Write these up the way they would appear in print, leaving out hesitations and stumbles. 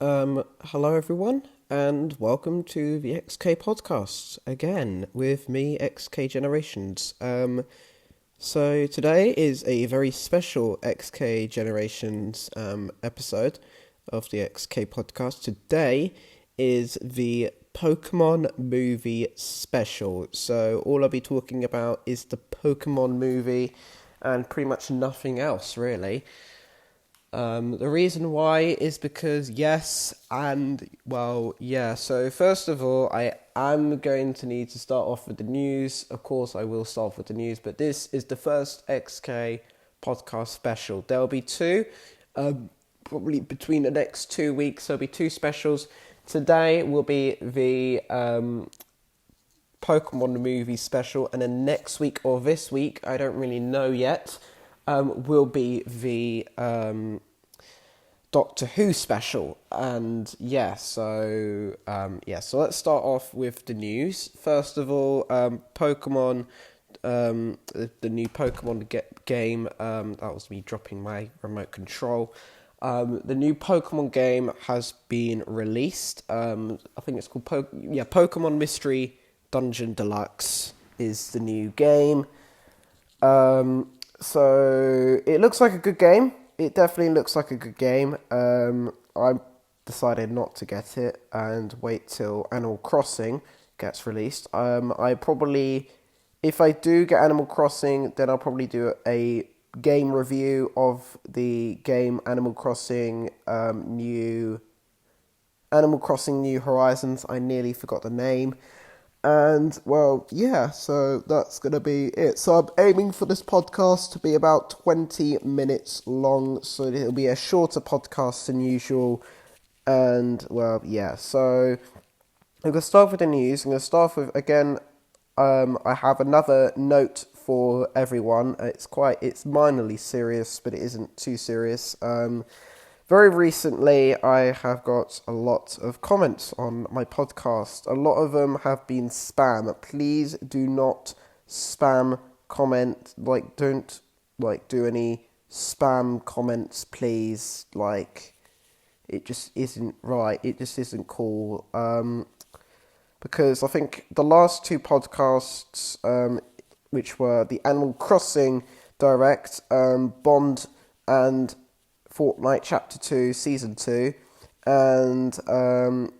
Hello everyone, and welcome to the XK podcast again with me, XK Generations. So today is a very special XK Generations episode of the XK podcast. Today is the Pokemon movie special. So all I'll be talking about is the Pokemon movie and pretty much nothing else really. The reason why is because yes, and well, yeah. So first of all, I am going to need to start off with the news. Of course, I will start off with the news, but this is the first XK podcast special. There'll be two, probably between the next 2 weeks. There'll be two specials. Today will be the Pokemon movie special, and then next week or this week, I don't really know yet, will be the Doctor Who special. And so let's start off with the news. First of all, Pokemon, the new Pokemon game. That was me dropping my remote control. The new Pokemon game has been released. I think it's called Pokemon Mystery Dungeon Deluxe is the new game. So it looks like a good game. It definitely looks like a good game. I decided not to get it and wait till Animal Crossing gets released. If I do get Animal Crossing, then I'll probably do a game review of the game Animal Crossing New Horizons. I nearly forgot the name. And, well, yeah, so that's going to be it. So I'm aiming for this podcast to be about 20 minutes long, so it'll be a shorter podcast than usual. And, well, yeah, so I'm going to start with the news. I'm going to start with, again, I have another note for everyone. It's minorly serious, but it isn't too serious. Very recently, I have got a lot of comments on my podcast. A lot of them have been spam. Please do not spam comment. Don't do any spam comments, please. It just isn't right. It just isn't cool. Because I think the last two podcasts, which were the Animal Crossing Direct, Bond and Fortnite Chapter 2, Season 2, and the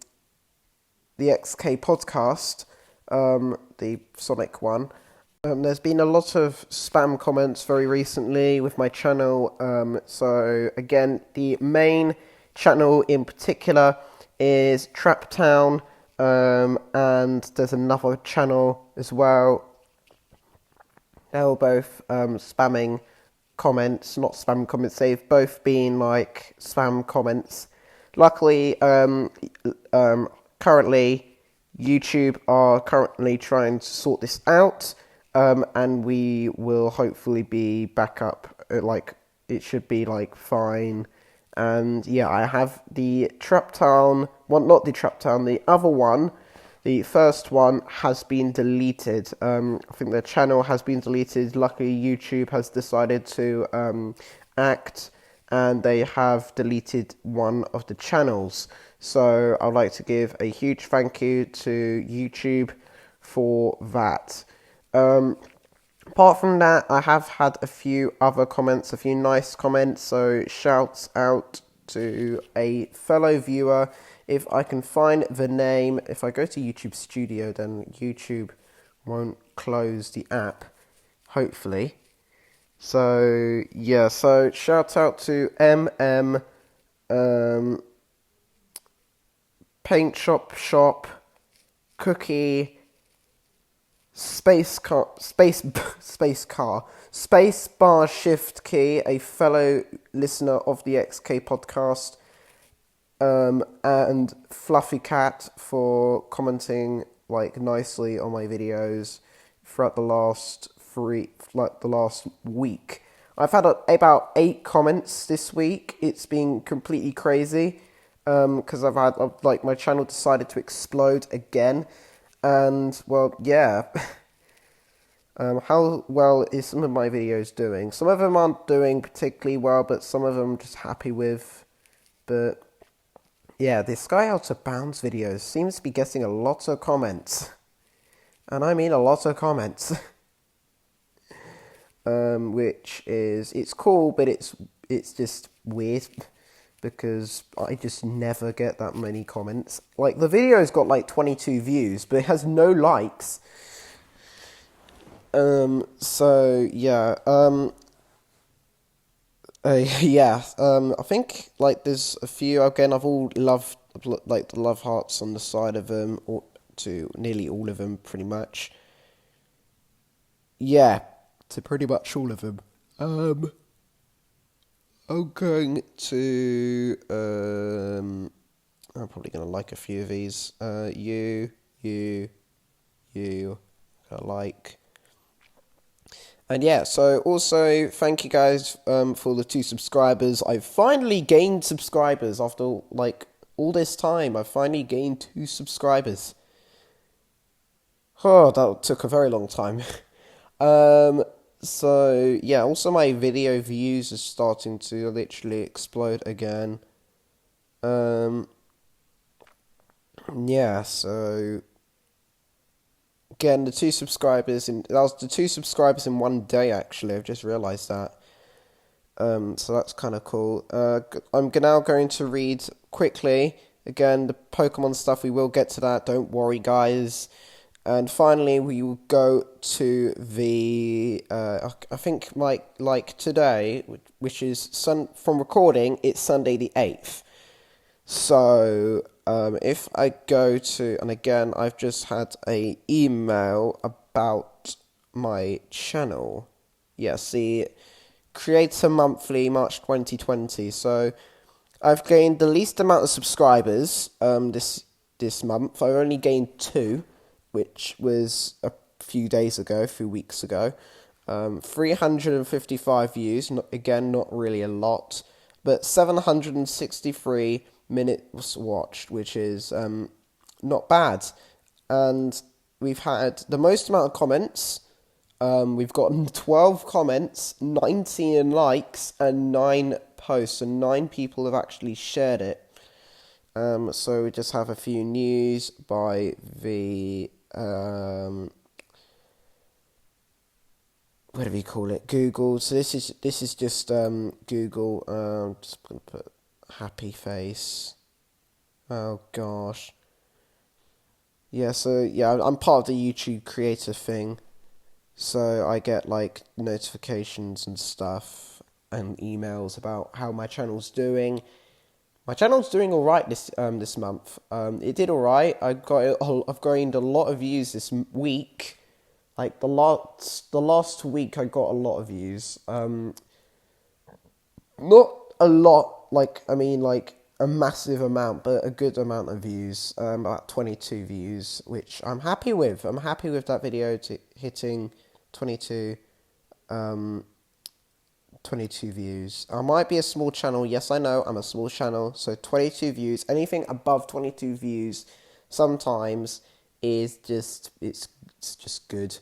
XK podcast, the Sonic one. There's been a lot of spam comments very recently with my channel. So again, the main channel in particular is Trap Town, and there's another channel as well. They're both spamming comments, not spam comments. They've both been like spam comments. Luckily, currently, YouTube are currently trying to sort this out, and we will hopefully be back up. It should be fine. And yeah, I have the Trap Town one, not the Trap Town, the other one. The first one has been deleted. I think the channel has been deleted. Luckily, YouTube has decided to act, and they have deleted one of the channels. So I'd like to give a huge thank you to YouTube for that. Apart from that, I have had a few other comments, a few nice comments. So shouts out to a fellow viewer. If I can find the name, if I go to YouTube Studio, then YouTube won't close the app, hopefully. So, yeah, so shout out to Paint Shop, Cookie, Space Bar Shift Key, a fellow listener of the XK podcast, and Fluffy Cat for commenting nicely on my videos throughout the last week. I've had about 8 comments this week. It's been completely crazy because my channel decided to explode again, and well, yeah. How well is some of my videos doing? Some of them aren't doing particularly well, but some of them I'm just happy with. But Yeah, the Sky Out of Bounds video seems to be getting a lot of comments. And I mean a lot of comments. Which is, it's cool, but it's just weird. Because I just never get that many comments. Like, the video's got like 22 views, but it has no likes. So, yeah. I think, like, there's a few, again, I've all loved, like, the love hearts on the side of them, or to nearly all of them, pretty much. Yeah, to pretty much all of them. I'm going to, I'm probably going to like a few of these. You, I like. And yeah, so also thank you guys for the 2 subscribers. I've finally gained subscribers after like all this time. I've finally gained 2 subscribers. Oh, that took a very long time. So yeah, also my video views are starting to literally explode again. Yeah, so again, the 2 subscribers that was the 2 subscribers in one day actually. I've just realised that. So that's kind of cool. I'm now going to read quickly again the Pokemon stuff. We will get to that. Don't worry, guys. And finally, we will go to the. I think like today, which is from recording. It's Sunday the 8th. So if I go to, and again, I've just had a email about my channel. Yes, the Creator Monthly March 2020. So I've gained the least amount of subscribers this month. I've only gained 2, which was a few weeks ago. 355 views, not really a lot, but 763 minutes watched, which is not bad. And we've had the most amount of comments. We've gotten 12 comments, 19 likes, and 9 posts, and 9 people have actually shared it. So we just have a few news by the what do we call it? Google. So this is just Google. Just gonna put happy face. Oh gosh. Yeah. So yeah, I'm part of the YouTube creator thing. So I get like notifications and stuff and emails about how my channel's doing. My channel's doing all right this month. It did all right. I've gained a lot of views this week. Like the last week, I got a lot of views. Not a lot. Like a massive amount, but a good amount of views. About 22 views, which I'm happy with. I'm happy with that video hitting 22. 22 views. I might be a small channel. Yes, I know I'm a small channel. So 22 views. Anything above 22 views sometimes is just it's just good.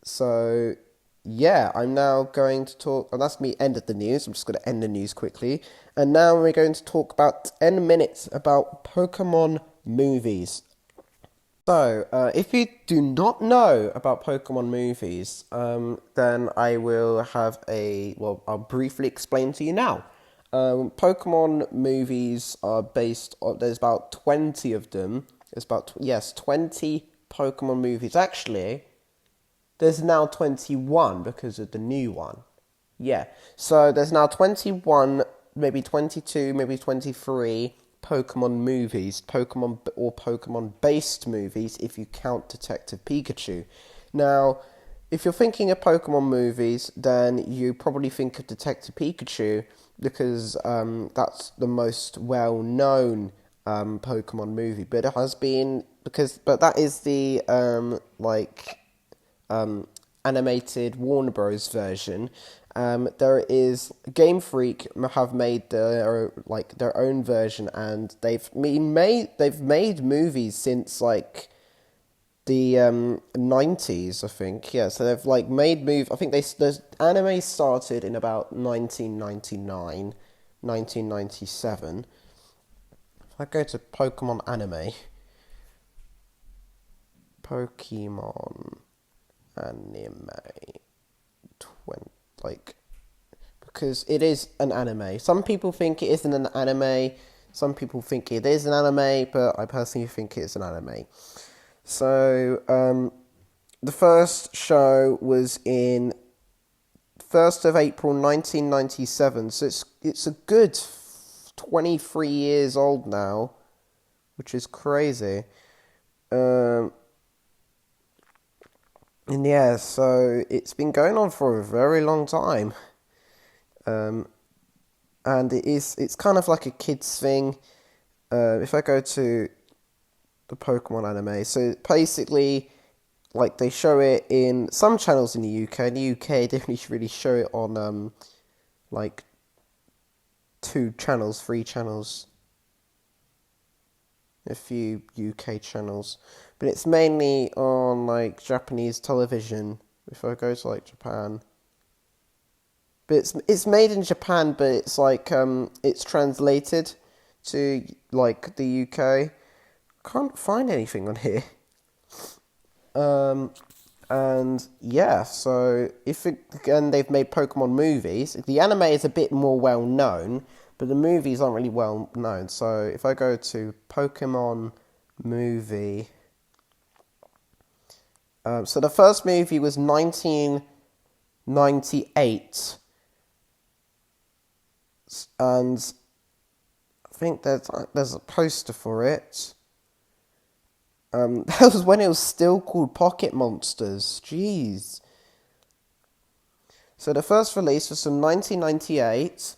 So yeah, I'm now going to talk, and that's me end of the news. I'm just going to end the news quickly. And now we're going to talk about 10 minutes about Pokemon movies. So, if you do not know about Pokemon movies, then I will I'll briefly explain to you now. Pokemon movies are based on, there's about 20 of them. There's 20 Pokemon movies. Actually, there's now 21 because of the new one. Yeah, so there's now 21, maybe 22, maybe 23 Pokemon movies, Pokemon-based movies, if you count Detective Pikachu. Now, if you're thinking of Pokemon movies, then you probably think of Detective Pikachu, because that's the most well-known Pokemon movie. But it has been, but that is the animated Warner Bros. Version. There is Game Freak have made their own version, and they've made movies since like the 90s, I think. Yeah, so they've made movies. I think the anime started in about 1999, 1997. I go to Pokemon anime. Pokemon anime. 20, like, because it is an anime. Some people think it isn't an anime. Some people think it is an anime, but I personally think it's an anime. So, the first show was in 1st of April 1997, so it's a good 23 years old now, which is crazy. And yeah, so it's been going on for a very long time. And it's kind of like a kids thing. If I go to the Pokemon anime, so basically, like, they show it in some channels in the UK. In the UK, they only really show it on like 2 channels, 3 channels, a few UK channels, but it's mainly on like Japanese television. If I go to like Japan, but it's made in Japan, but it's like it's translated to like the UK. Can't find anything on here. And yeah, so again, they've made Pokemon movies. The anime is a bit more well known, but the movies aren't really well known. So if I go to Pokemon movie, so the first movie was 1998, and I think there's a poster for it. That was when it was still called Pocket Monsters. Jeez. So the first release was from 1998,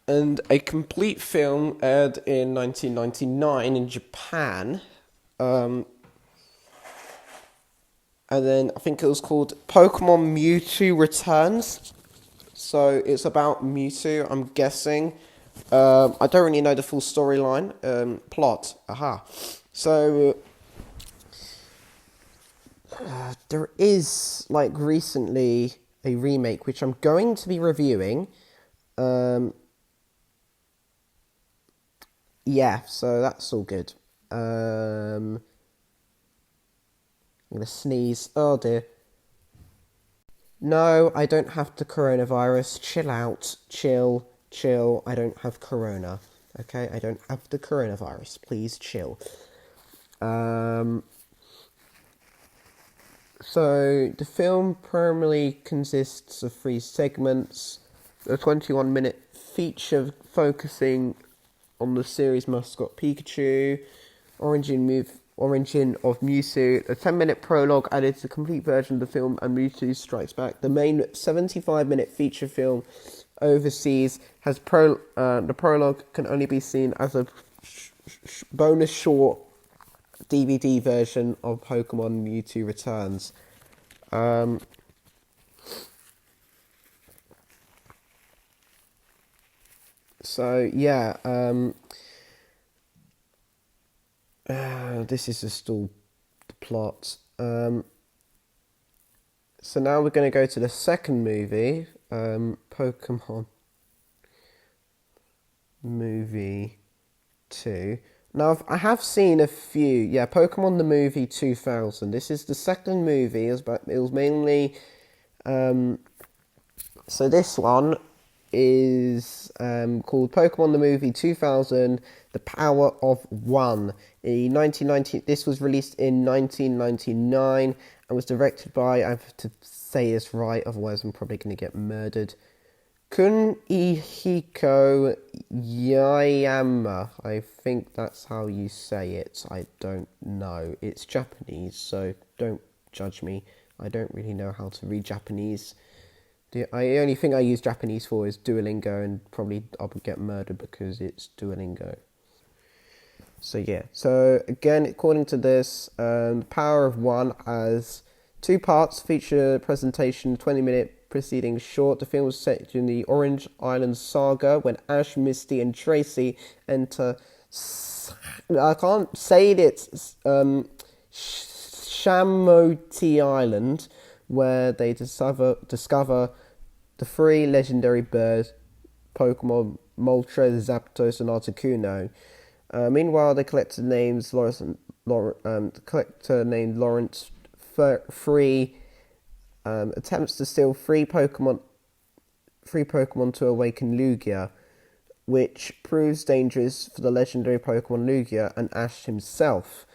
and a complete film aired in 1999 in Japan. And then I think it was called Pokemon Mewtwo Returns. So it's about Mewtwo, I'm guessing. I don't really know the full storyline. Plot. Aha. So there is, like, recently a remake which I'm going to be reviewing. Yeah, so that's all good. I'm gonna sneeze. Oh dear. No, I don't have the coronavirus. Chill out. Chill. I don't have corona. Okay, I don't have the coronavirus. Please chill. So the film primarily consists of 3 segments. A 21-minute feature focusing on the series mascot Pikachu, origin of Mewtwo, a 10-minute prologue added to the complete version of the film, and Mewtwo Strikes Back. The main 75-minute feature film overseas has the prologue can only be seen as a bonus short DVD version of Pokemon Mewtwo Returns. So yeah, this is just all the plot. So now we're going to go to the second movie, Pokemon Movie 2. Now, I have seen a few, Pokemon the Movie 2000. This is the second movie, it was mainly, so this one is called Pokemon the Movie 2000, The Power of One. This was released in 1999 and was directed by, I have to say this right, otherwise I'm probably going to get murdered, Kunihiko Yayama. I think that's how you say it. I don't know. It's Japanese, so don't judge me. I don't really know how to read Japanese. The only thing I use Japanese for is Duolingo, and probably I would get murdered because it's Duolingo. So yeah. So again, according to this, Power of One has 2 parts, feature presentation, 20-minute preceding short. The film was set in the Orange Island saga when Ash, Misty, and Tracy enter. I can't say it. Shamoti Island, where they discover the 3 legendary birds Pokemon Moltres, Zapdos, and Articuno. Meanwhile, the collector named Lawrence Free attempts to steal three Pokemon to awaken Lugia, which proves dangerous for the legendary Pokemon Lugia and Ash himself.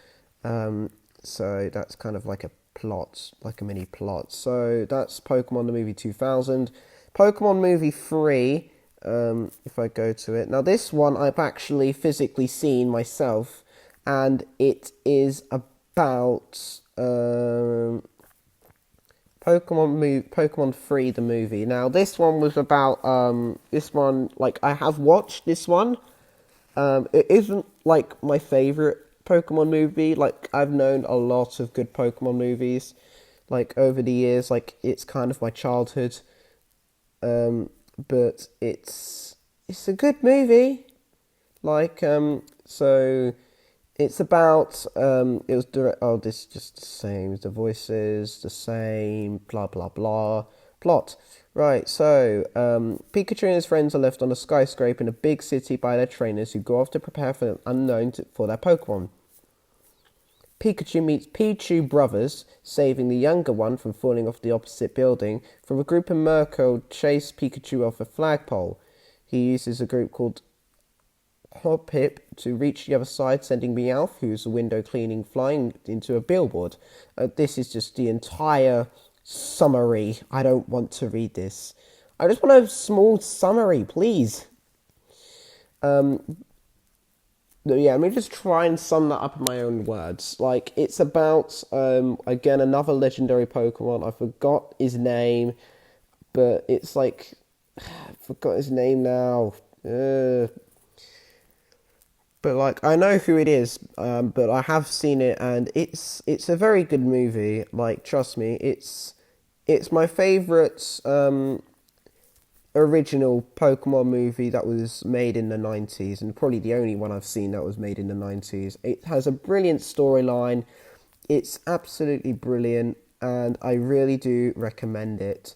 So that's kind of like a plot, like a mini plot. So that's Pokemon the Movie 2000. Pokemon Movie 3, if I go to it. Now this one I've actually physically seen myself, and it is about Pokemon 3 the movie. Now this one was about I have watched this one. It isn't like my favorite Pokemon movie. Like I've known a lot of good Pokemon movies like over the years. Like it's kind of my childhood. But it's a good movie. Like so it's about it was direct. Oh, this is just the same. The voices the same. Blah blah blah. Plot. Right. So Pikachu and his friends are left on a skyscraper in a big city by their trainers, who go off to prepare for the unknown for their Pokemon. Pikachu meets Pichu brothers, saving the younger one from falling off the opposite building, from a group of Merkle chase Pikachu off a flagpole. He uses a group called Hoppip to reach the other side, sending Meowth, who's a window cleaning, flying into a billboard. This is just the entire summary. I don't want to read this. I just want a small summary, please. Yeah, let me just try and sum that up in my own words. Like, it's about, again, another legendary Pokemon. I forgot his name, but it's like, I forgot his name now. But, like, I know who it is, but I have seen it, and it's a very good movie. Like, trust me, it's my favourite, original Pokemon movie that was made in the 90s, and probably the only one I've seen that was made in the 90s. It has a brilliant storyline. It's absolutely brilliant, and I really do recommend it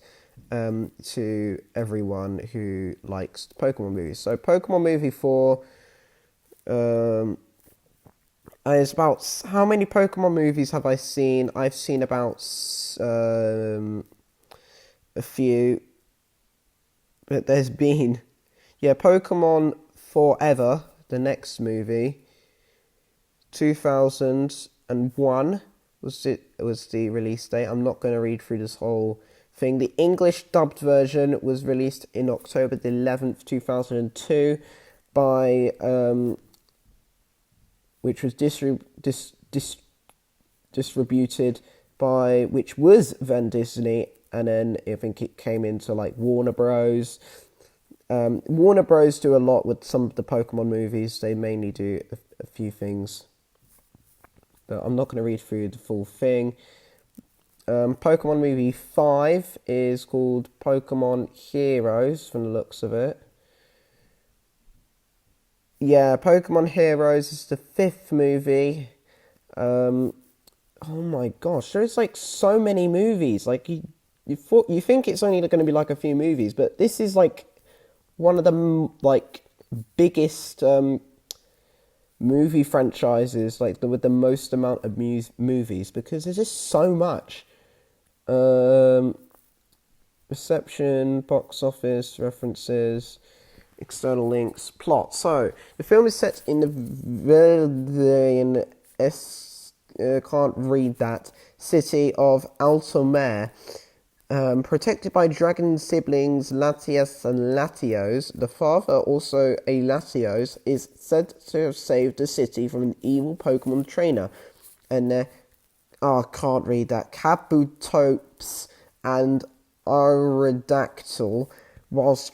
to everyone who likes Pokemon movies. So Pokemon Movie 4 is about... How many Pokemon movies have I seen? I've seen about a few. But there's been, Pokemon Forever, the next movie, 2001 was the release date. I'm not going to read through this whole thing. The English dubbed version was released in October the 11th, 2002, by which was distributed by, which was Van Disney. And then I think it came into like Warner Bros. Warner Bros. Do a lot with some of the Pokemon movies. They mainly do a few things. But I'm not going to read through the full thing. Pokemon Movie 5 is called Pokemon Heroes, from the looks of it. Yeah, Pokemon Heroes is the 5th movie. Oh my gosh, there's like so many movies. Like you think it's only going to be like a few movies, but this is like one of the like biggest movie franchises, like with the most amount of movies, because there's just so much. Reception, box office, references, external links, plot. So the film is set in the can't read that city of Altomare. Protected by dragon siblings Latias and Latios, the father, also a Latios, is said to have saved the city from an evil Pokemon trainer. And can't read that. Kabutops and Aerodactyl, whilst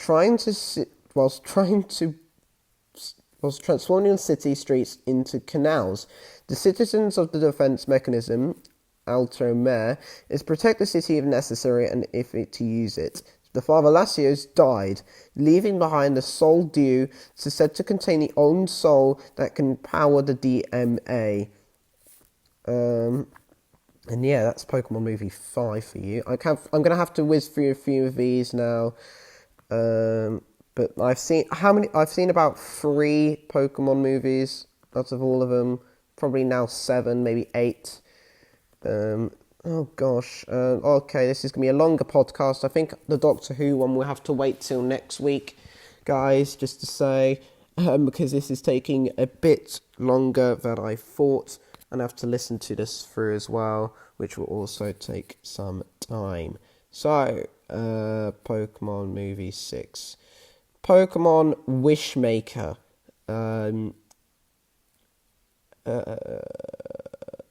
transforming city streets into canals. The citizens of the defense mechanism, Altomare, is protect the city if necessary and if it to use it. The father Latios died, leaving behind the Soul Dew, said to contain the own soul that can power the DMA. And yeah, that's Pokemon Movie 5 for you. I'm going to have to whiz through a few of these now. But I've seen about 3 Pokemon movies out of all of them. Probably now 7, maybe 8. Oh gosh. Okay, this is gonna be a longer podcast. I think the Doctor Who one will have to wait till next week, guys. Just to say, because this is taking a bit longer than I thought, and I have to listen to this through as well, which will also take some time. So, Pokemon Movie 6. Pokemon Wishmaker.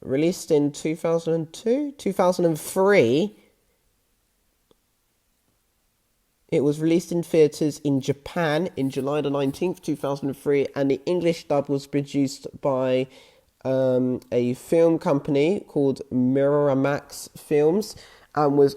Released in 2002? 2003? It was released in theatres in Japan in July the 19th, 2003, and the English dub was produced by a film company called Miramax Films, and was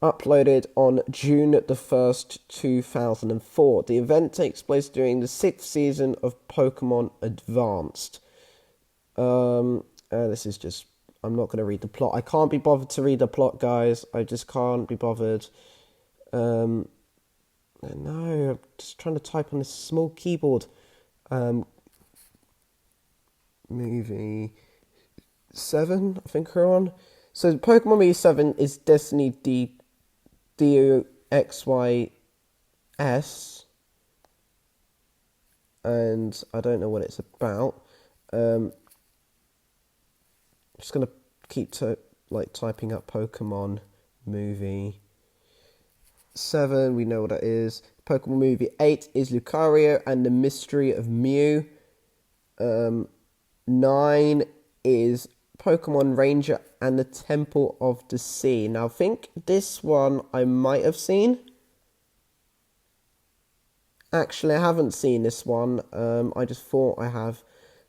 uploaded on June the 1st, 2004. The event takes place during the 6th season of Pokemon Advanced. This is just... I'm not going to read the plot. I can't be bothered to read the plot, guys. I just can't be bothered. No, I'm just trying to type on this small keyboard. Movie 7, I think we're on. So Pokemon Movie 7 is Destiny DOXYS, and I don't know what it's about. Just gonna keep typing up Pokemon Movie 7. We know what that is. Pokemon Movie 8 is Lucario and the Mystery of Mew. 9 is Pokemon Ranger and the Temple of the Sea. Now, I think this one I might have seen. Actually, I haven't seen this one. I just thought I have.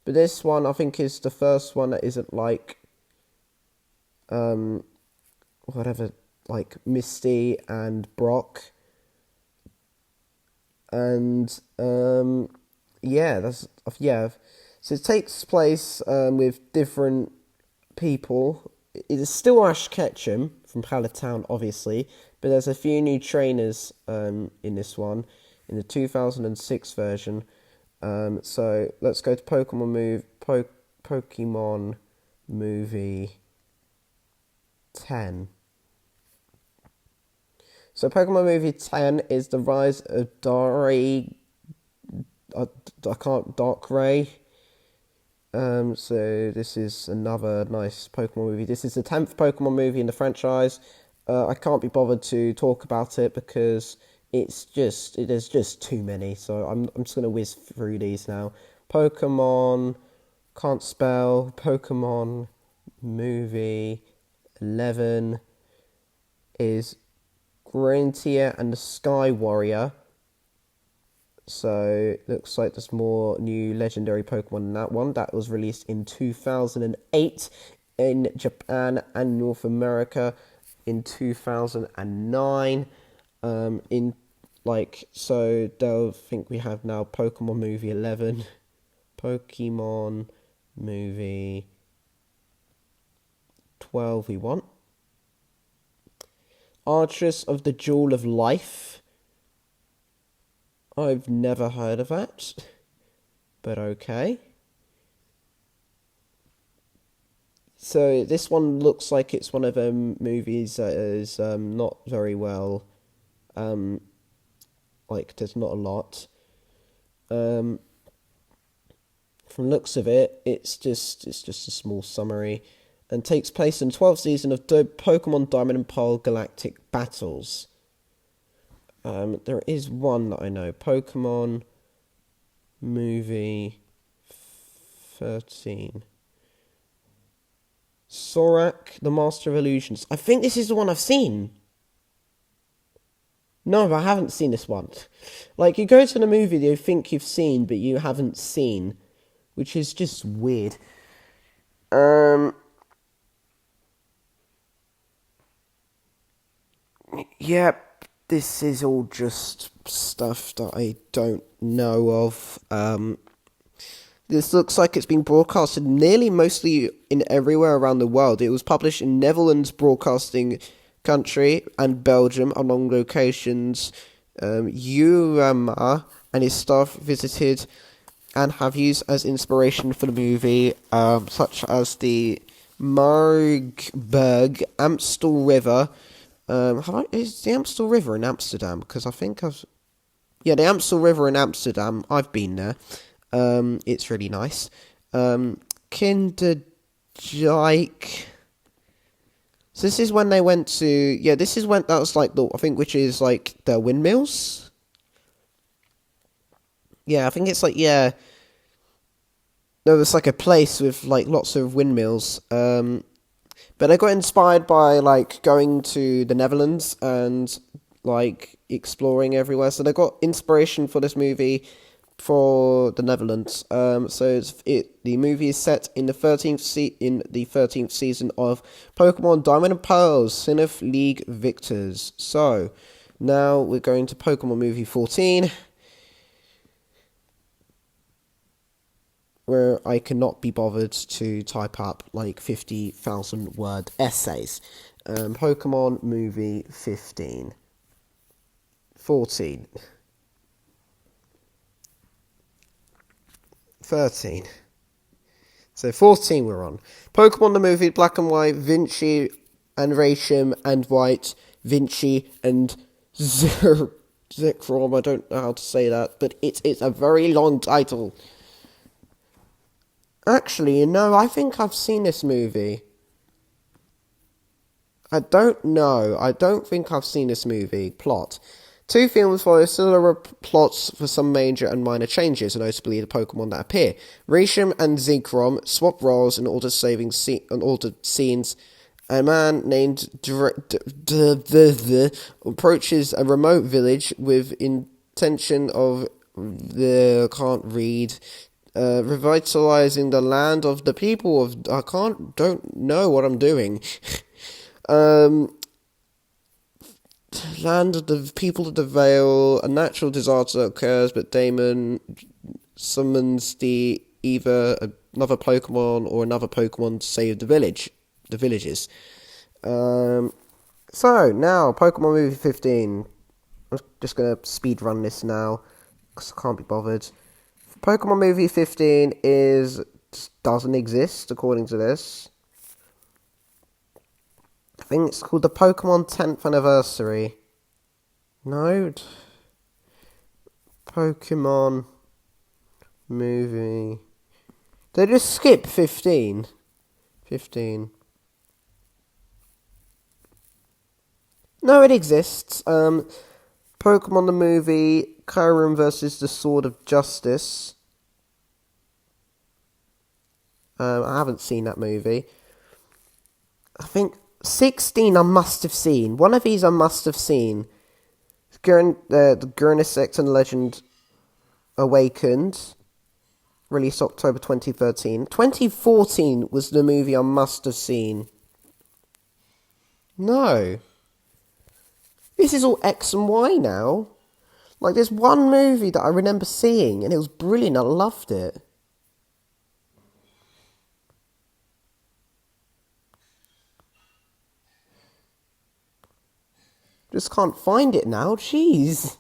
But this one, I think, is the first one that isn't like... Misty and Brock. And, So it takes place with different people. It is still Ash Ketchum from Pallet Town, obviously, but there's a few new trainers in this one, in the 2006 version. So let's go to Pokemon Movie 10. So Pokemon Movie 10 is the rise of Darkrai. So this is another nice Pokemon movie. This is the 10th Pokemon movie in the franchise. I can't be bothered to talk about it because there's just too many. So I'm just going to whiz through these now. Pokemon Movie 11 is Grantier and the Sky Warrior. So, looks like there's more new legendary Pokemon in that one. That was released in 2008 in Japan and North America in 2009. So they'll think we have now Pokemon Movie 11, Pokemon Movie 12 we want. Archers of the Jewel of Life. I've never heard of that, but okay. So this one looks like it's one of them movies that is not very well, there's not a lot. From looks of it, it's just a small summary, and takes place in the 12th season of Pokemon Diamond and Pearl Galactic Battles. There is one that I know. Pokemon Movie 13. Sorak, the Master of Illusions. I think this is the one I've seen. No, I haven't seen this one. You go to the movie that you think you've seen, but you haven't seen, which is just weird. Yep. This is all just stuff that I don't know of. This looks like it's been broadcasted mostly in everywhere around the world. It was published in Netherlands Broadcasting country, and Belgium among locations Urama and his staff visited and have used as inspiration for the movie, such as the Margberg, Amstel River. Is the Amstel River in Amsterdam? Because I think yeah, the Amstel River in Amsterdam. I've been there. It's really nice. Kinderdijk. So this is when they went to, yeah, this is when, that was like I think, which is like the windmills. Yeah, I think it's like, yeah, there was like a place with like lots of windmills. But I got inspired by like going to the Netherlands and like exploring everywhere. So they got inspiration for this movie for the Netherlands. The movie is set in the 13th season of Pokemon Diamond and Pearl Sinnoh League Victors. So now we're going to Pokemon movie 14, where I cannot be bothered to type up like 50,000 word essays. Pokemon movie 14. So 14 we're on. Pokemon the movie, Black and White, Vinci and Rachim and White, Vinci and Zekrom. I don't know how to say that, but it's a very long title. Actually, no, I think I've seen this movie. I don't know. I don't think I've seen this movie. Plot. 2 films follow similar plots for some major and minor changes, notably the Pokemon that appear. Risham and Zekrom swap roles in order to scenes. A man named approaches a remote village with intention of revitalizing the land of the people of. Don't know what I'm doing. Land of the people of the Vale. A natural disaster occurs, but Damon summons either another Pokemon or another Pokemon to save the villages. So now Pokemon movie 15. I'm just gonna speed run this now because I can't be bothered. Pokemon movie 15 doesn't exist according to this. I think it's called the Pokemon 10th Anniversary. No. Pokemon movie. They just skip 15. 15. No, it exists. Pokemon the movie, Kyurem versus the Sword of Justice. I haven't seen that movie. I think 16 I must have seen. One of these I must have seen. The Gurnisect and Legend Awakened. Released October 2013. 2014 was the movie I must have seen. No. This is all X and Y now. Like, there's one movie that I remember seeing, and it was brilliant. I loved it. Just can't find it now. Jeez.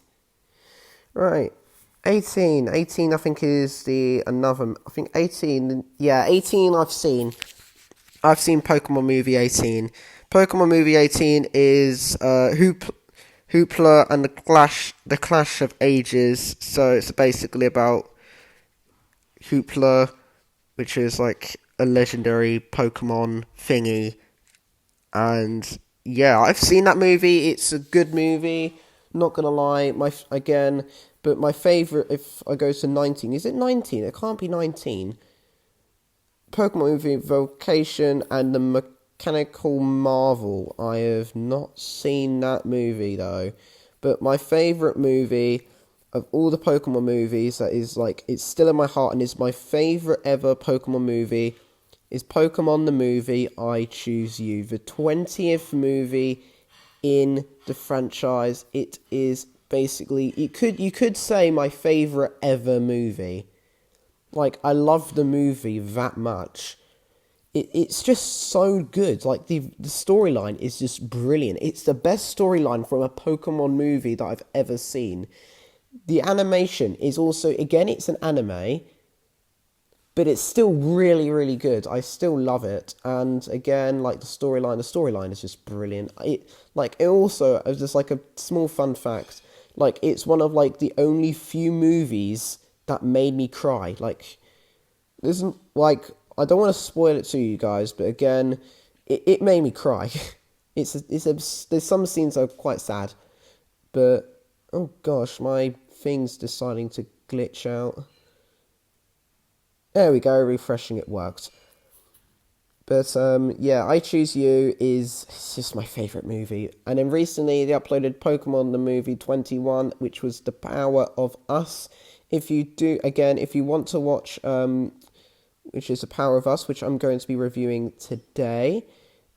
Right. 18. 18, I think, is I think 18. Yeah, 18 I've seen. I've seen Pokemon movie 18. Pokemon movie 18 is Hoopla and the Clash of Ages. So it's basically about Hoopla, which is like a legendary Pokemon thingy. And yeah, I've seen that movie. It's a good movie. Not gonna lie. But my favourite, if I go to 19, is it 19? It can't be 19. Pokemon movie Vocation and the Mechanical Marvel. I have not seen that movie though. But my favourite movie of all the Pokemon movies, that is like, it's still in my heart and is my favourite ever Pokemon movie, is Pokemon the movie I Choose You. The 20th movie in the franchise. It is basically, you could say my favourite ever movie. Like, I love the movie that much. it's just so good. Like the storyline is just brilliant. It's the best storyline from a Pokemon movie that I've ever seen. The animation is also, again, it's an anime, but it's still really, really good. I still love it. And again, like the storyline is just brilliant. It also, as just like a small fun fact, like it's one of like the only few movies that made me cry. Like, isn't like I don't want to spoil it to you guys, but again, it made me cry. There's some scenes that are quite sad, but oh gosh, my thing's deciding to glitch out. There we go, refreshing, it worked. But yeah, I Choose You is it's just my favourite movie. And then recently they uploaded Pokemon the movie 21, which was The Power of Us. If you want to watch, which is The Power of Us, which I'm going to be reviewing today.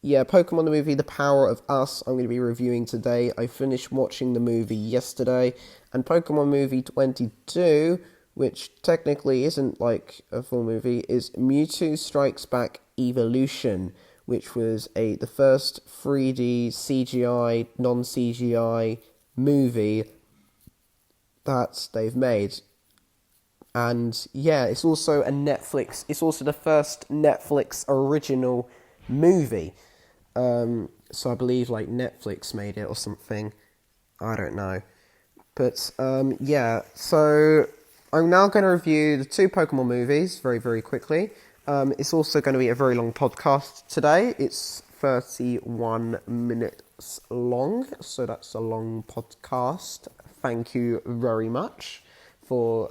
Yeah, Pokemon the movie The Power of Us, I'm going to be reviewing today. I finished watching the movie yesterday. And Pokemon movie 22, which technically isn't like a full movie, is Mewtwo Strikes Back Evolution, which was the first 3D CGI, non-CGI movie that they've made. And yeah, it's also it's also the first Netflix original movie. So I believe like Netflix made it or something. I don't know. But yeah, so I'm now going to review the two Pokemon movies very, very quickly. It's also going to be a very long podcast today. It's 31 minutes long, so that's a long podcast. Thank you very much for,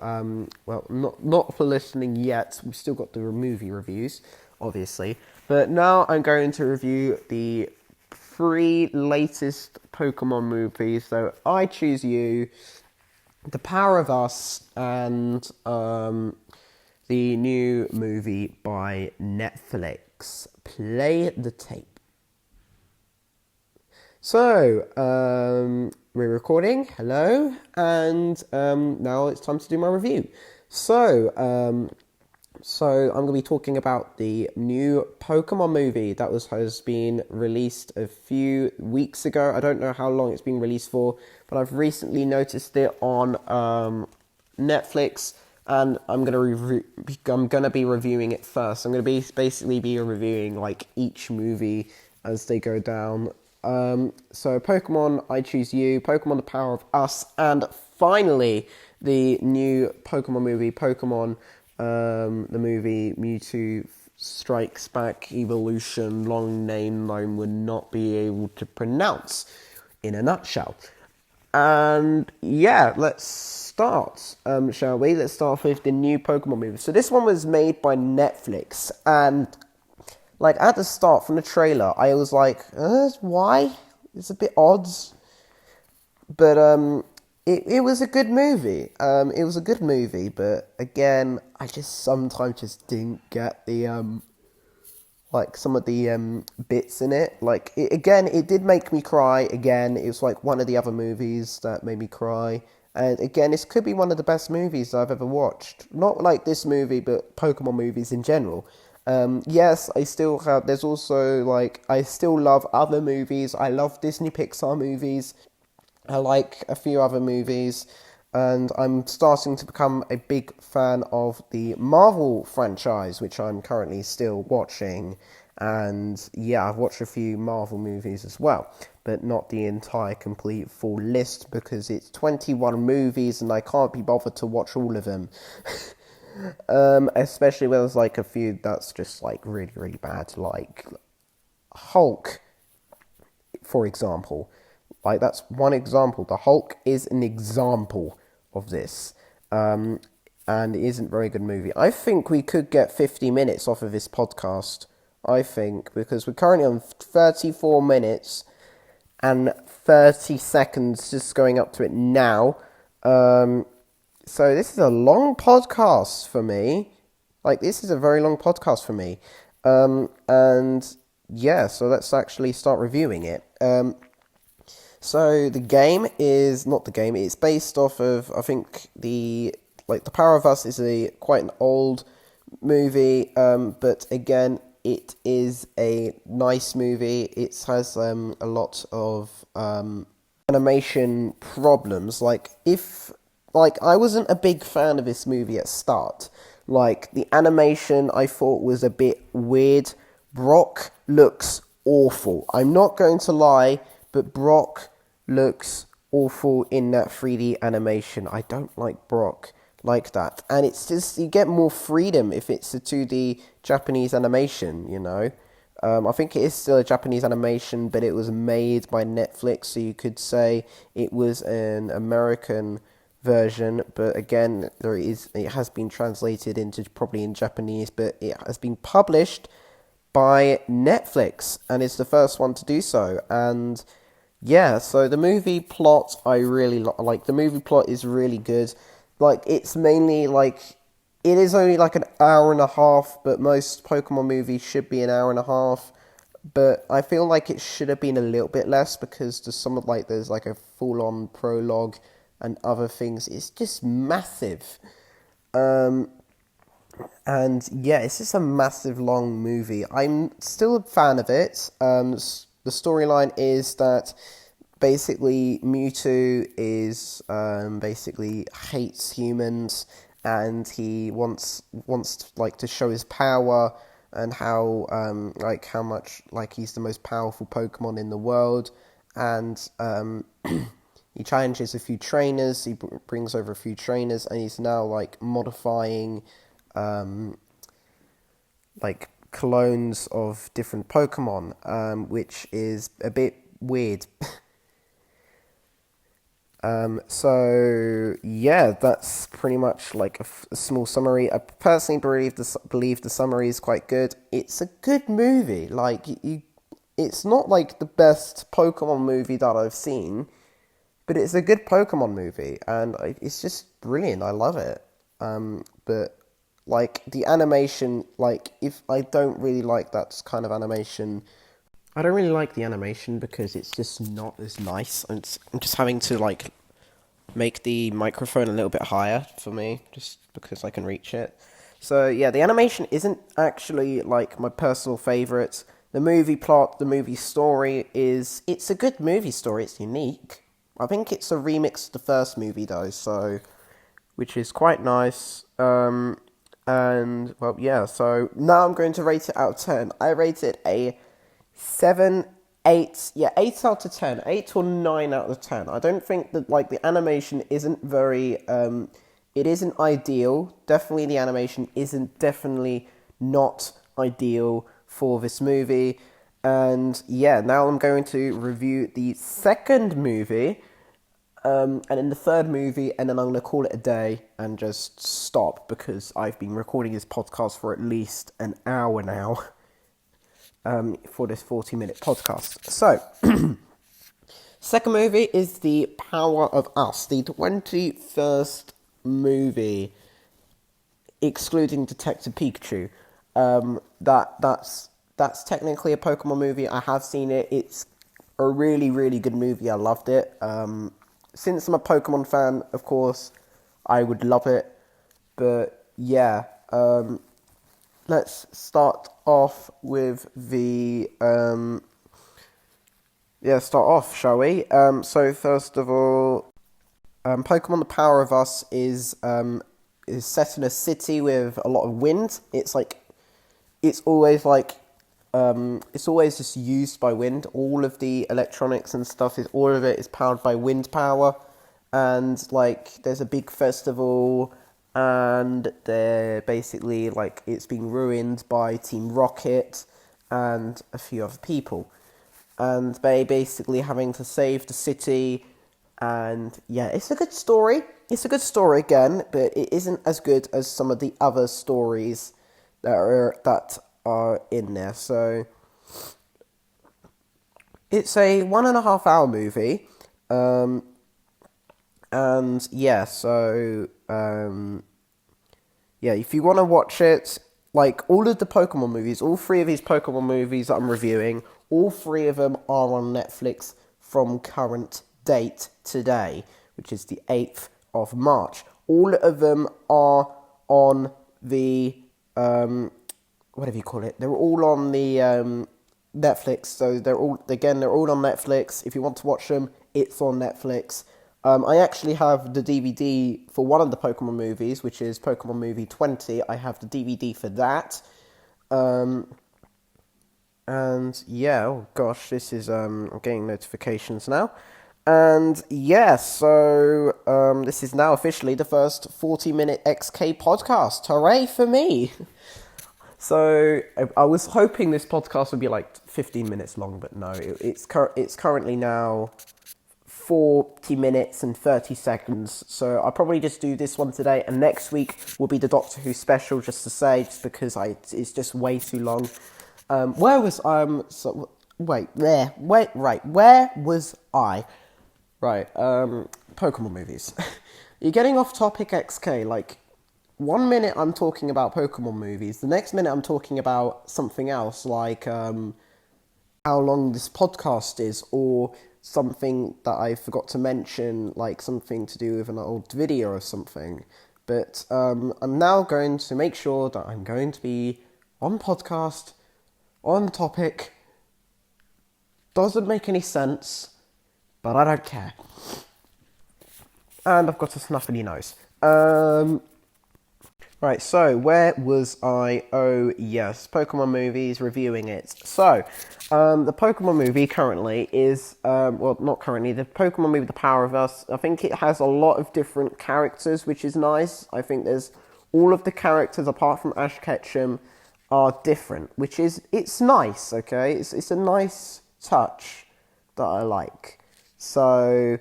not for listening yet. We've still got the movie reviews, obviously. But now I'm going to review the three latest Pokemon movies. So I Choose You, The Power of Us, and the new movie by Netflix. Play the tape. So, we're recording. Hello. And now it's time to do my review. So I'm going to be talking about the new Pokemon movie that has been released a few weeks ago. I don't know how long it's been released for, but I've recently noticed it on Netflix, and I'm gonna be reviewing it first. I'm gonna basically be reviewing like each movie as they go down. So Pokemon I Choose You, Pokemon The Power of Us, and finally the new Pokemon movie, Pokemon the movie Mewtwo Strikes Back Evolution, long name I would not be able to pronounce in a nutshell. And yeah, let's start, shall we? Let's start with the new Pokemon movie. So this one was made by Netflix, and like at the start from the trailer, I was like, why? It's a bit odd, but it was a good movie. It was a good movie, but again, I just sometimes just didn't get the like some of the bits in it. Like it did make me cry. Again, it was like one of the other movies that made me cry. And again, this could be one of the best movies I've ever watched. Not like this movie, but Pokemon movies in general. Yes, I still have. There's also like I still love other movies. I love Disney Pixar movies. I like a few other movies, and I'm starting to become a big fan of the Marvel franchise, which I'm currently still watching. And yeah, I've watched a few Marvel movies as well, but not the entire complete full list because it's 21 movies and I can't be bothered to watch all of them. Especially when there's like a few that's just like really, really bad, like Hulk, for example. Like, that's one example. The Hulk is an example of this. And it isn't a very good movie. I think we could get 50 minutes off of this podcast. I think, because we're currently on 34 minutes and 30 seconds just going up to it now. So this is a long podcast for me. Like, this is a very long podcast for me. And yeah, so let's actually start reviewing it. So the game is not the game. It's based off of, I think, The Power of Us is quite an old movie, but again, it is a nice movie. It has a lot of animation problems. I wasn't a big fan of this movie at start. Like, the animation I thought was a bit weird. Brock looks awful. I'm not going to lie, but Brock looks awful in that 3D animation. I don't like Brock like that. And it's just, you get more freedom if it's a 2D Japanese animation, you know? I think it is still a Japanese animation, but it was made by Netflix, so you could say it was an American version, but again, it has been translated into probably in Japanese, but it has been published by Netflix, and it's the first one to do so. And yeah, so the movie plot, I really like. The movie plot is really good. Like, it's mainly like, it is only like an hour and a half, but most Pokemon movies should be an hour and a half. But I feel like it should have been a little bit less, because there's like a full-on prologue and other things. It's just massive. And yeah, it's just a massive long movie. I'm still a fan of it. The storyline is that basically Mewtwo is basically hates humans, and he wants to show his power and how how much he's the most powerful Pokemon in the world. And he challenges a few trainers. He brings over a few trainers, and he's now modifying clones of different Pokemon, which is a bit weird. So yeah, that's pretty much like a small summary. I personally believe the summary is quite good. It's a good movie. It's not like the best Pokemon movie that I've seen, but it's a good Pokemon movie, and it's just brilliant. I love it. But the animation, if I don't really like that kind of animation, I don't really like the animation because it's just not as nice. I'm just having to make the microphone a little bit higher for me, just because I can reach it. So yeah, the animation isn't actually my personal favourite. The movie plot, the movie story it's a good movie story. It's unique. I think it's a remix of the first movie though, so which is quite nice. And well, yeah. So now I'm going to rate it out of 10. I rate it a 7, 8. Yeah, 8 out of 10. 8 or 9 out of 10. I don't think that the animation isn't very. It isn't ideal. Definitely, the animation isn't definitely not ideal for this movie. And yeah, now I'm going to review the second movie. And in the third movie, and then I'm going to call it a day and just stop, because I've been recording this podcast for at least an hour now, for this 40-minute podcast. So, second movie is The Power of Us, the 21st movie, excluding Detective Pikachu. That's technically a Pokemon movie. I have seen it. It's a really, really good movie. I loved it. Since I'm a Pokemon fan, of course, I would love it. But yeah, let's start off with the start off, shall we? So first of all, Pokemon The Power of Us is set in a city with a lot of wind. It's always just used by wind. All of the electronics and stuff all of it is powered by wind power. And there's a big festival, and they're basically it's being ruined by Team Rocket and a few other people. And they basically having to save the city. And yeah, it's a good story. It's a good story again, but it isn't as good as some of the other stories that are in there. So it's a 1.5 hour movie. And yeah, so if you want to watch it, all of the Pokemon movies, all 3 of these Pokemon movies that I'm reviewing, all 3 of them are on Netflix from current date today, which is the 8th of March. All of them are on the whatever you call it. They're all on the Netflix. So they're all on Netflix. If you want to watch them, it's on Netflix. I actually have the DVD for one of the Pokemon movies, which is Pokemon Movie 20. I have the DVD for that. And yeah, oh gosh, this is I'm getting notifications now. And yeah, so this is now officially the first 40-minute XK podcast. Hooray for me! So I was hoping this podcast would be like 15 minutes long, but no, it's currently now 40 minutes and 30 seconds. So I'll probably just do this one today, and next week will be the Doctor Who special, just because it's just way too long. Where was where was I? Right, Pokemon movies. You're getting off topic, XK. Like, 1 minute I'm talking about Pokemon movies, the next minute I'm talking about something else, like how long this podcast is, or something that I forgot to mention, like something to do with an old video or something. But I'm now going to make sure that I'm going to be on podcast, on topic. Doesn't make any sense, but I don't care. And I've got a snuffly nose. Right, so where was I? Oh, yes, Pokemon movies, reviewing it. So, the Pokemon movie currently is, well, not currently, the Pokemon movie, The Power of Us, I think it has a lot of different characters, which is nice. I think all of the characters, apart from Ash Ketchum, are different, it's nice, okay? It's a nice touch that I like. So,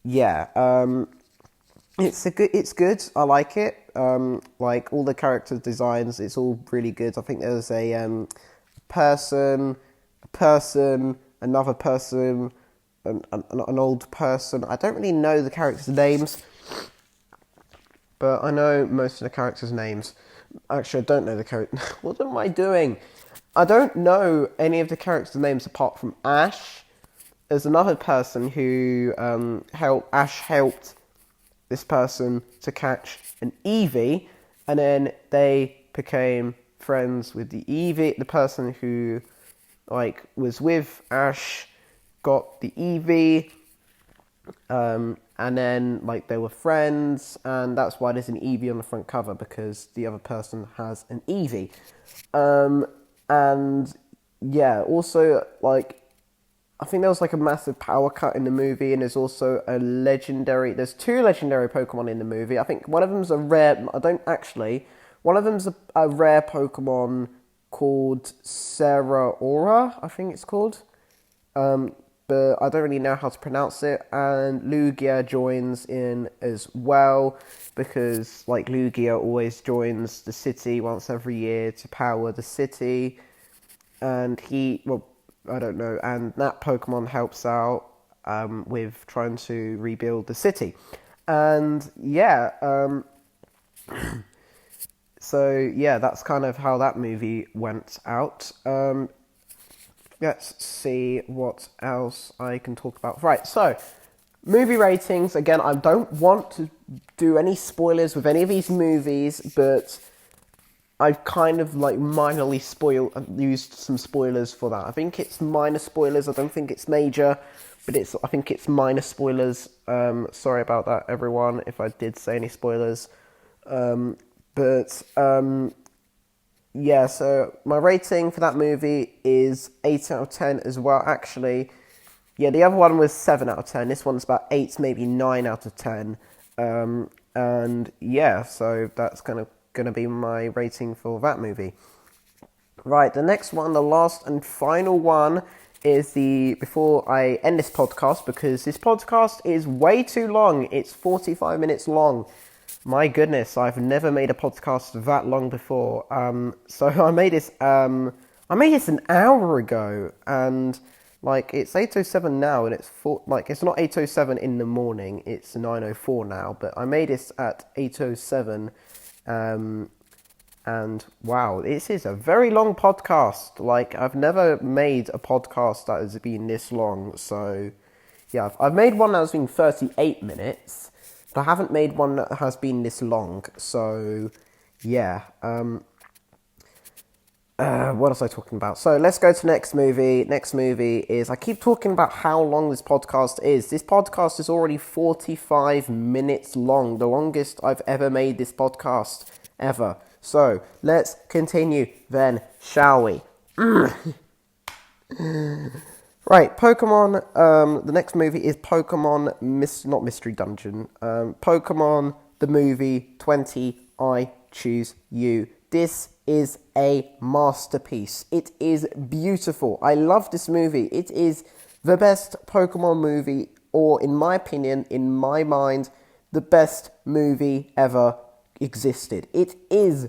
yeah, it's good. I like it. Like all the character designs, it's all really good. I think there's a person, another person, an old person. I don't really know the characters' names, but I know most of the characters' names. Actually, I don't know the character. What am I doing? I don't know any of the characters' names apart from Ash. There's another person who Ash helped this person to catch an Eevee, and then they became friends with the Eevee. The person who was with Ash got the Eevee, and then they were friends, and that's why there's an Eevee on the front cover, because the other person has an Eevee. And yeah, also I think there was a massive power cut in the movie, and there's also there's two legendary Pokemon in the movie. I think one of them's a rare, one of them's a rare Pokemon called Seraora, I think it's called. But I don't really know how to pronounce it, and Lugia joins in as well, because Lugia always joins the city once every year to power the city, and I don't know, and that Pokemon helps out with trying to rebuild the city. And yeah, so yeah, that's kind of how that movie went out. Let's see what else I can talk about. Right, so movie ratings. Again, I don't want to do any spoilers with any of these movies, but I've kind of minorly used some spoilers for that. I think it's minor spoilers. I don't think it's major, but I think it's minor spoilers. Sorry about that, everyone, if I did say any spoilers. Yeah, so my rating for that movie is 8 out of 10 as well. Actually, yeah, the other one was 7 out of 10. This one's about 8, maybe 9 out of 10. And yeah, so that's kind of going to be my rating for that movie. Right, the next one, the last and final one, is before I end this podcast, because this podcast is way too long. It's 45 minutes long. My goodness, I've never made a podcast that long before. So I made this an hour ago, and it's 8:07 now, and it's it's not 8:07 in the morning, it's 9:04 now, but I made this at 8:07. And wow, this is a very long podcast. I've never made a podcast that has been this long. So yeah, I've made one that has been 38 minutes, but I haven't made one that has been this long. So yeah, What was I talking about? So let's go to next movie. Next movie is, I keep talking about how long this podcast is. This podcast is already 45 minutes long, the longest I've ever made this podcast ever. So let's continue then, shall we? Right, Pokemon, the next movie is Pokemon, not Mystery Dungeon, Pokemon, the movie 20, I Choose You. This is a masterpiece. It is beautiful. I love this movie. It is the best Pokemon movie, or in my opinion, in my mind, the best movie ever existed. It is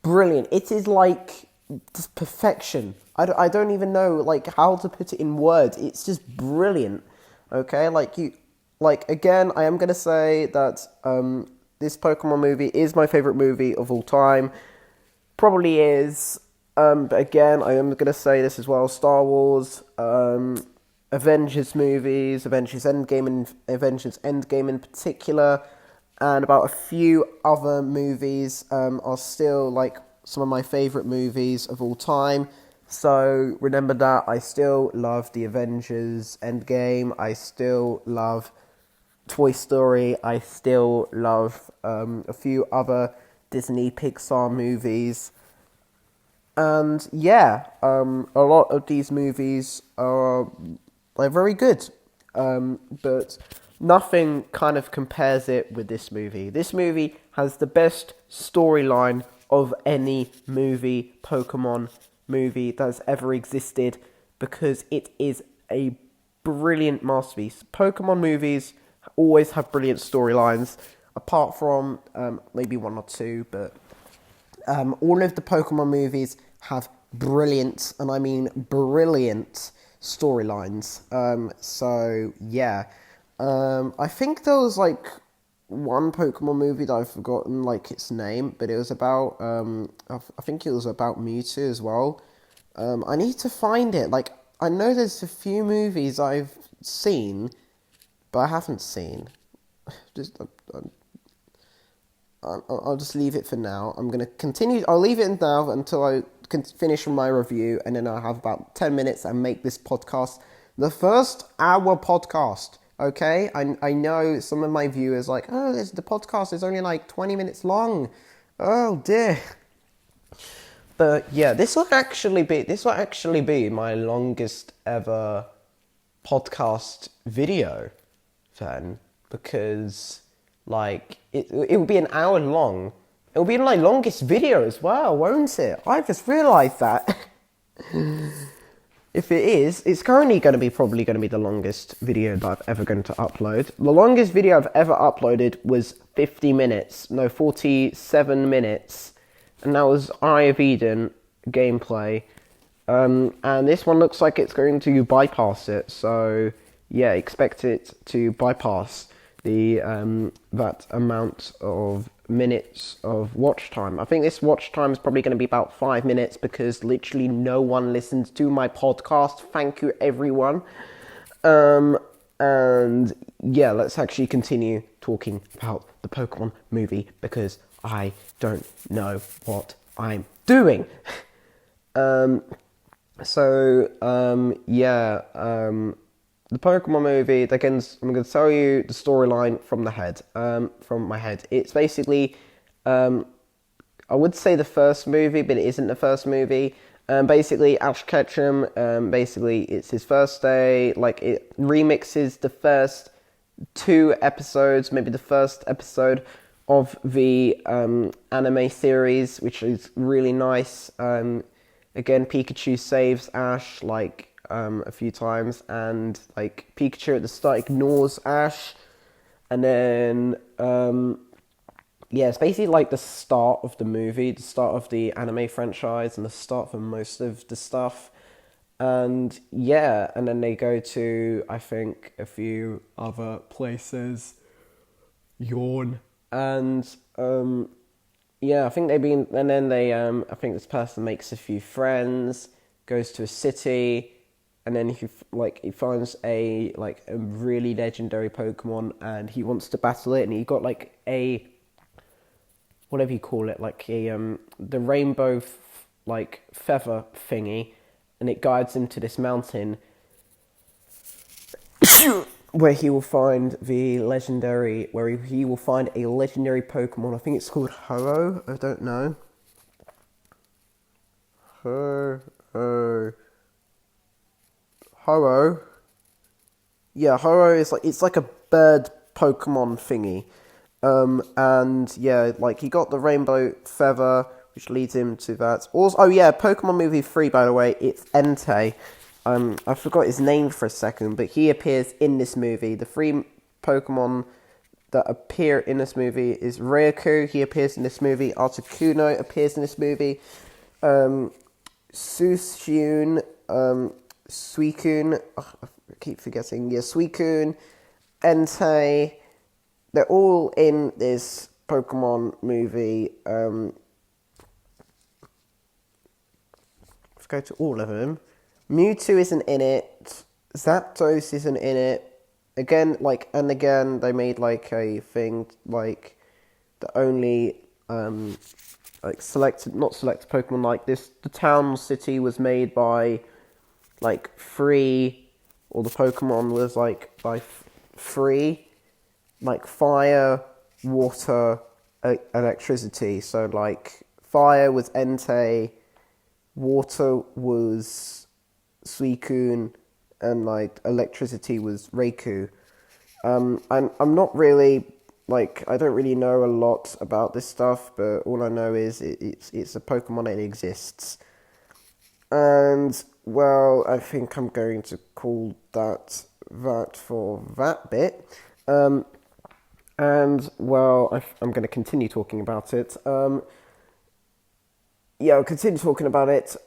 brilliant. It is like just perfection. I don't even know like how to put it in words. It's just brilliant. Okay, again, I am gonna say that this Pokemon movie is my favorite movie of all time. Probably is. But again, I am gonna say this as well. Star Wars, Avengers movies, Avengers Endgame and Avengers Endgame in particular, and about a few other movies are still like some of my favourite movies of all time. So remember that I still love the Avengers Endgame. I still love Toy Story. I still love a few other Disney Pixar movies. And yeah, a lot of these movies are very good. But nothing kind of compares it with this movie. This movie has the best storyline of any movie, Pokemon movie that has ever existed, because it is a brilliant masterpiece. Pokemon movies always have brilliant storylines, apart from maybe one or two, but all of the Pokemon movies have brilliant, and I mean brilliant, storylines. So yeah, I think there was like one Pokemon movie that I've forgotten like its name, but it was about I think it was about Mewtwo as well. I need to find it. Like, I know there's a few movies I've seen, but I haven't seen. Just I'll just leave it for now. I'm gonna continue. I'll leave it now until I can finish my review, and then I'll have about 10 minutes and make this podcast the first hour podcast. Okay, I know some of my viewers like, oh, the podcast is only like 20 minutes long. Oh dear. But yeah, this will actually be my longest ever podcast video then, because like it will be an hour long. It will be my longest video as well, won't it? I just realised that. If it is, it's probably going to be the longest video that I've ever going to upload. The longest video I've ever uploaded was 47 minutes, and that was Eye of Eden gameplay. And this one looks like it's going to bypass it, so yeah, expect it to bypass the that amount of minutes of watch time. I think this watch time is probably going to be about 5 minutes, because literally no one listens to my podcast. Thank you, everyone. And yeah, let's actually continue talking about the Pokemon movie, because I don't know what I'm doing. The Pokemon movie, again, I'm going to tell you the storyline from my head. It's basically, I would say the first movie, but it isn't the first movie. Basically, Ash Ketchum, it's his first day. Like, it remixes the first 2 episodes, maybe the first episode of the anime series, which is really nice. Again, Pikachu saves Ash, like, a few times, and like Pikachu at the start ignores Ash, and then it's basically like the start of the movie, the start of the anime franchise, and the start for most of the stuff. And yeah, and then they go to, I think, a few other places. Yawn. And I think I think this person makes a few friends, goes to a city, and then he finds a really legendary Pokemon, and he wants to battle it, and he got like a, whatever you call it, like a the rainbow like feather thingy, and it guides him to this mountain where he will find he will find a legendary Pokemon. I think it's called Ho-Oh. I don't know. Ho-Oh. Yeah, Ho-Oh is like, it's like a bird Pokemon thingy. And yeah, like he got the rainbow feather, which leads him to that. Also, oh yeah, Pokemon movie 3, by the way, it's Entei. I forgot his name for a second, but he appears in this movie. The 3 Pokemon that appear in this movie is Raikou, he appears in this movie. Articuno appears in this movie. Suicune, Suicune, I keep forgetting. Yeah, Suicune, Entei. They're all in this Pokemon movie. Let's go to all of them. Mewtwo isn't in it. Zapdos isn't in it. Again, they made like a thing like the only not selected Pokemon like this. The town city was made by like 3, or the Pokemon was like by 3, like fire, water, electricity. So like fire was Entei, water was Suicune, and like electricity was Raikou. And I'm not really I don't really know a lot about this stuff, but all I know is it's a Pokemon and it exists. And well, I think I'm going to call that for that bit. And well, I'm going to continue talking about it. Yeah, I'll continue talking about it.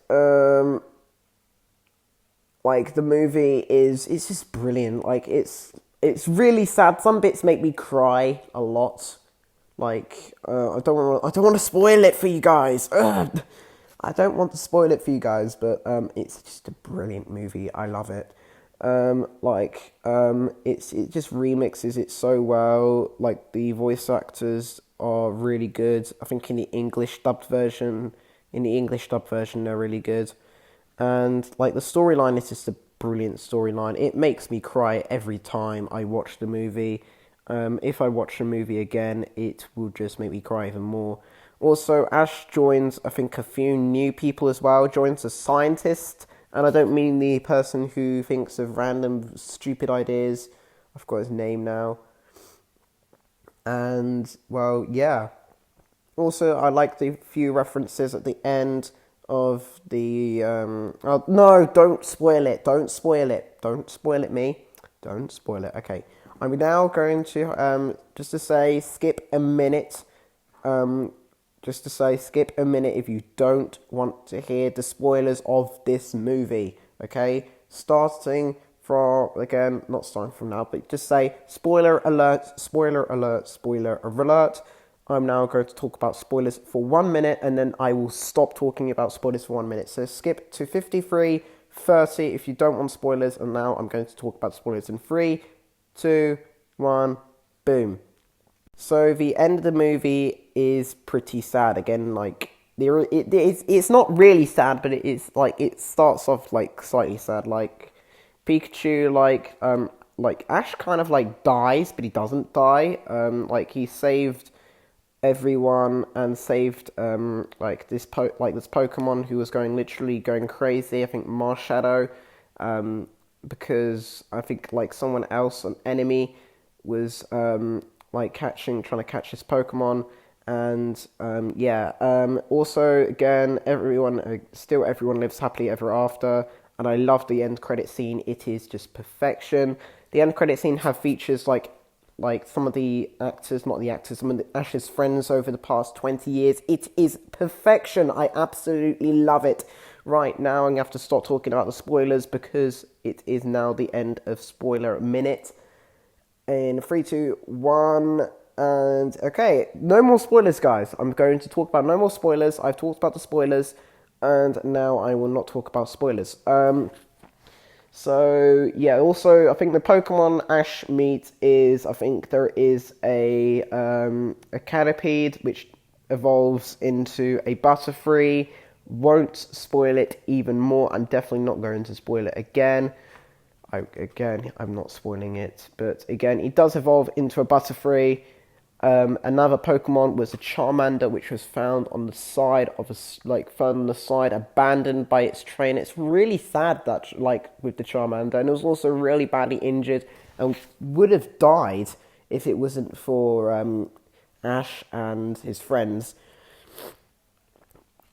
Like the movie it's just brilliant. Like it's really sad. Some bits make me cry a lot. Like I don't want to spoil it for you guys. Ugh. I don't want to spoil it for you guys, but it's just a brilliant movie. I love it. It just remixes it so well. Like the voice actors are really good. I think in the English dubbed version, they're really good. And like the storyline is just a brilliant storyline. It makes me cry every time I watch the movie. If I watch the movie again, it will just make me cry even more. Also, Ash joins, I think, a few new people as well. Joins a scientist, and I don't mean the person who thinks of random stupid ideas. I forgot his name now. And well, yeah. Also, I like the few references at the end of the no, don't spoil it. Don't spoil it. Don't spoil it, me. Don't spoil it. Okay. I'm now going to just to say skip a minute. Just to say skip a minute if you don't want to hear the spoilers of this movie. Okay? Not starting from now, but just say spoiler alert, spoiler alert, spoiler alert. I'm now going to talk about spoilers for 1 minute, and then I will stop talking about spoilers for 1 minute. So skip to 53:30 if you don't want spoilers, and now I'm going to talk about spoilers in 3, 2, 1, boom. So the end of the movie is pretty sad. Again, like it's not really sad, but it starts off like slightly sad. Like Pikachu, like Ash kind of like dies, but he doesn't die. Like he saved everyone and saved this Pokemon who was literally going crazy. I think Marshadow, because I think like someone else, an enemy, was trying to catch this Pokemon. And also again, everyone lives happily ever after. And I love the end credit scene. It is just perfection. The end credit scene have features like some of the actors, some of Ash's friends over the past 20 years. It is perfection. I absolutely love it. Right, now I'm going to have to stop talking about the spoilers because it is now the end of spoiler minute. In 3, 2, 1, and okay, no more spoilers, guys. I'm going to talk about no more spoilers. I've talked about the spoilers, and now I will not talk about spoilers. So yeah, also I think the Pokemon Ash meet is, I think there is a Caterpie which evolves into a Butterfree, won't spoil it even more. I'm definitely not going to spoil it again. I'm not spoiling it, but again, it does evolve into a Butterfree. Another Pokemon was a Charmander, which was found on the side of abandoned by its trainer. It's really sad that, with the Charmander, and it was also really badly injured and would have died if it wasn't for Ash and his friends.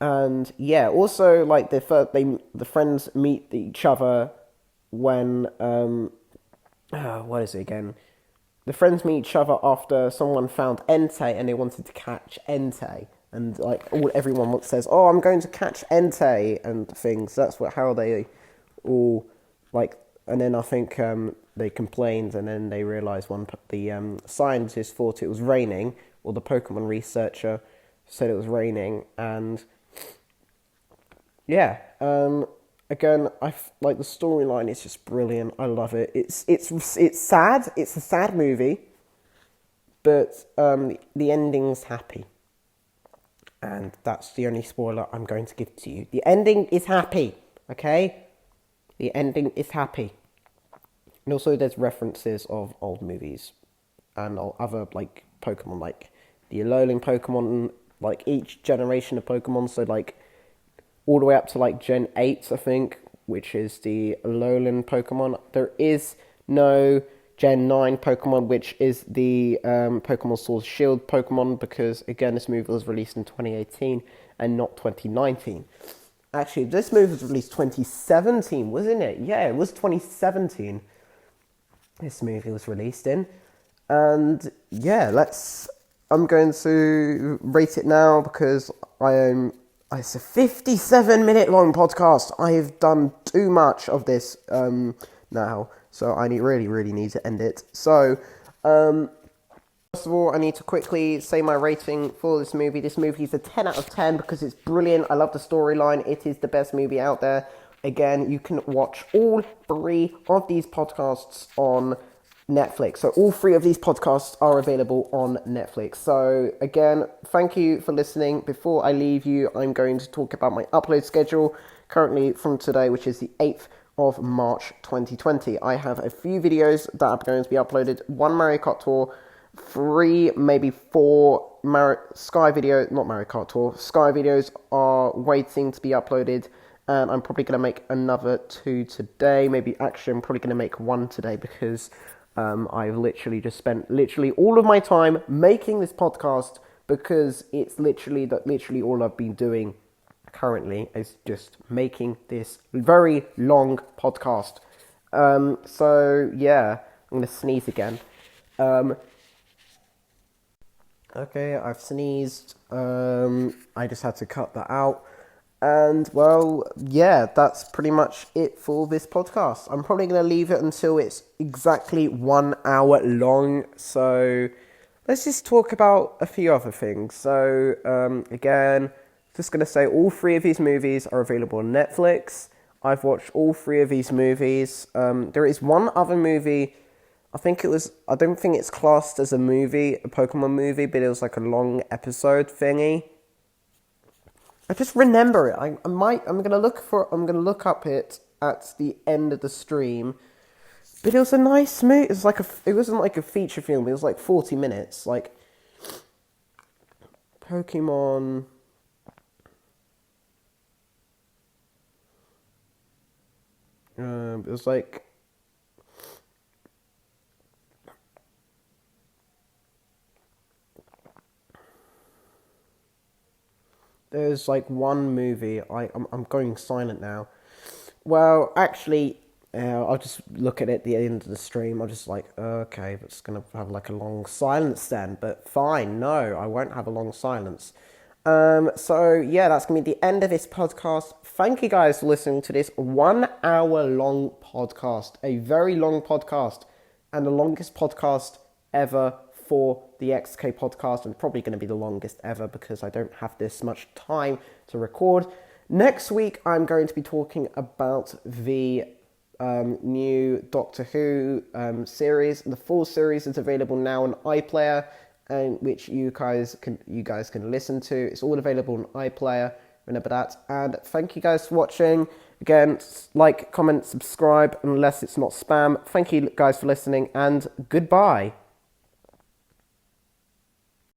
And yeah, also the friends meet each other when what is it again? The friends meet each other after someone found Entei and they wanted to catch Entei, and everyone says, "Oh, I'm going to catch Entei," and things. That's how they all like. And then I think they complained, and then they realized the scientist thought it was raining, or the Pokemon researcher said it was raining, and yeah. Again, the storyline is just brilliant. I love it. It's sad. It's a sad movie, but the ending's happy, and that's the only spoiler I'm going to give to you. The ending is happy. Okay, the ending is happy, and also there's references of old movies and other Pokemon, like the Alolan Pokemon, each generation of Pokemon. So all the way up to Gen 8, I think, which is the Alolan Pokemon. There is no Gen 9 Pokemon, which is the Pokemon Sword Shield Pokemon, because, again, this movie was released in 2018 and not 2019. Actually, this movie was released 2017, wasn't it? Yeah, it was 2017 this movie was released in. And, yeah, I'm going to rate it now because it's a 57-minute long podcast. I have done too much of this now, so I really need to end it. So, first of all, I need to quickly say my rating for this movie. This movie is a 10 out of 10 because it's brilliant. I love the storyline. It is the best movie out there. Again, you can watch all 3 of these podcasts on Netflix. So all 3 of these podcasts are available on Netflix. So again, thank you for listening. Before I leave you, I'm going to talk about my upload schedule currently from today, which is the 8th of March 2020. I have a few videos that are going to be uploaded. 1 Mario Kart Tour, 3, maybe 4 Sky videos are waiting to be uploaded. And I'm probably going to make another 2 today. I'm probably going to make 1 today because I've literally just spent all of my time making this podcast, because it's literally all I've been doing currently is just making this very long podcast. So yeah, I'm gonna sneeze again. Okay, I've sneezed. I just had to cut that out. And, well, yeah, that's pretty much it for this podcast. I'm probably going to leave it until it's exactly 1 hour long. So let's just talk about a few other things. So, again, just going to say all 3 of these movies are available on Netflix. I've watched all 3 of these movies. There is one other movie. I don't think it's classed as a movie, a Pokemon movie, but it was a long episode thingy. I just remember it. I'm gonna look up it at the end of the stream. But it was a nice movie. It wasn't like a feature film. It was 40 minutes. Pokemon. It was there's one movie. I'm going silent now. Well, actually, I'll just look at it at the end of the stream. I'm just okay, it's going to have a long silence then. But fine, no, I won't have a long silence. So, yeah, that's going to be the end of this podcast. Thank you guys for listening to this 1 hour long podcast. A very long podcast. And the longest podcast ever for the XK podcast, and probably going to be the longest ever because I don't have this much time to record. Next week, I'm going to be talking about the new Doctor Who series. The full series is available now on iPlayer, and which you guys can listen to. It's all available on iPlayer. Remember that. And thank you guys for watching. Again, like, comment, subscribe, unless it's not spam. Thank you guys for listening, and goodbye.